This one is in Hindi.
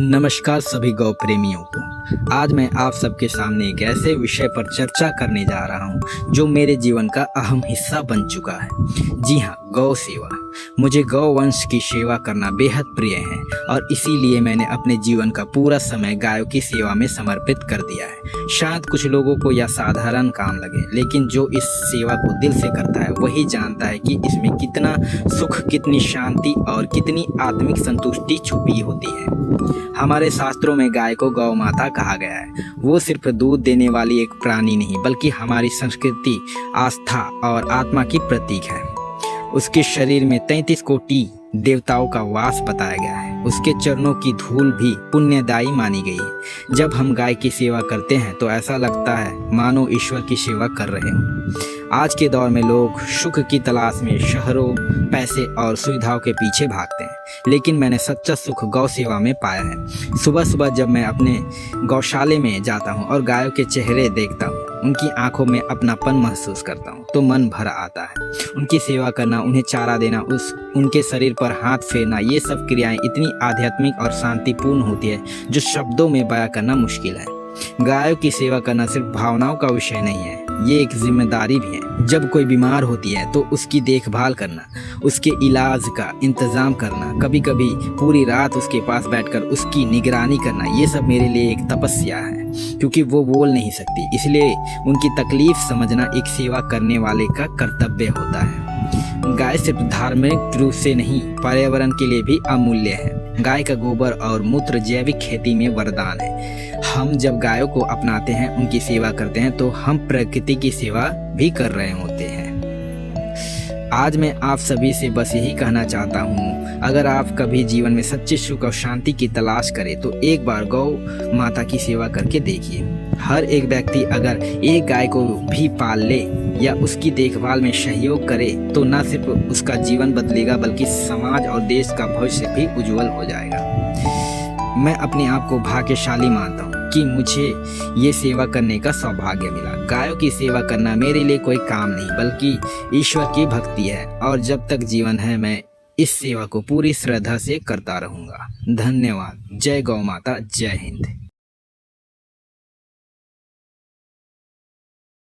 नमस्कार सभी गौ प्रेमियों को। आज मैं आप सबके सामने एक ऐसे विषय पर चर्चा करने जा रहा हूं जो मेरे जीवन का अहम हिस्सा बन चुका है। जी हां, गौ सेवा। मुझे गौ वंश की सेवा करना बेहद प्रिय है और इसीलिए मैंने अपने जीवन का पूरा समय गायों की सेवा में समर्पित कर दिया है। शायद कुछ लोगों को यह साधारण काम लगे, लेकिन जो इस सेवा को दिल से करता है वही जानता है कि इसमें कितना सुख, कितनी शांति और कितनी आत्मिक संतुष्टि छुपी होती है। हमारे शास्त्रों में गाय को गौ माता कहा गया है। वो सिर्फ दूध देने वाली एक प्राणी नहीं, बल्कि हमारी संस्कृति, आस्था और आत्मा की प्रतीक है। उसके शरीर में 33 कोटि देवताओं का वास बताया गया है। उसके चरणों की धूल भी पुण्यदायी मानी गई है। जब हम गाय की सेवा करते हैं तो ऐसा लगता है मानो ईश्वर की सेवा कर रहे हों। आज के दौर में लोग सुख की तलाश में शहरों, पैसे और सुविधाओं के पीछे भागते हैं, लेकिन मैंने सच्चा सुख गौ सेवा में पाया है। सुबह सुबह जब मैं अपने गौशाले में जाता हूँ और गायों के चेहरे देखता हूँ, उनकी आंखों में अपनापन महसूस करता हूँ तो मन भर आता है। उनकी सेवा करना, उन्हें चारा देना, उनके शरीर पर हाथ फेरना, ये सब क्रियाएं इतनी आध्यात्मिक और शांतिपूर्ण होती है जो शब्दों में बयां करना मुश्किल है। गायों की सेवा करना सिर्फ भावनाओं का विषय नहीं है, ये एक जिम्मेदारी भी है। जब कोई बीमार होती है तो उसकी देखभाल करना, उसके इलाज का इंतजाम करना, कभी कभी पूरी रात उसके पास बैठकर उसकी निगरानी करना, ये सब मेरे लिए एक तपस्या है। क्योंकि वो बोल नहीं सकती, इसलिए उनकी तकलीफ समझना एक सेवा करने वाले का कर्तव्य होता है। गाय सिर्फ धार्मिक रूप से नहीं, पर्यावरण के लिए भी अमूल्य है। गाय का गोबर और मूत्र जैविक खेती में वरदान है। हम जब गायों को अपनाते हैं, उनकी सेवा करते हैं, तो हम प्रकृति की सेवा भी कर रहे होते हैं। आज मैं आप सभी से बस यही कहना चाहता हूँ, अगर आप कभी जीवन में सच्चे सुख और शांति की तलाश करें तो एक बार गौ माता की सेवा करके देखिए। हर एक व्यक्ति अगर एक गाय को भी पाल ले या उसकी देखभाल में सहयोग करे तो न सिर्फ उसका जीवन बदलेगा, बल्कि समाज और देश का भविष्य भी उज्जवल हो जाएगा। मैं अपने आप को भाग्यशाली मानता हूँ कि मुझे ये सेवा करने का सौभाग्य मिला। गायों की सेवा करना मेरे लिए कोई काम नहीं, बल्कि ईश्वर की भक्ति है, और जब तक जीवन है मैं इस सेवा को पूरी श्रद्धा से करता रहूँगा। धन्यवाद। जय गौ माता, जय हिंद।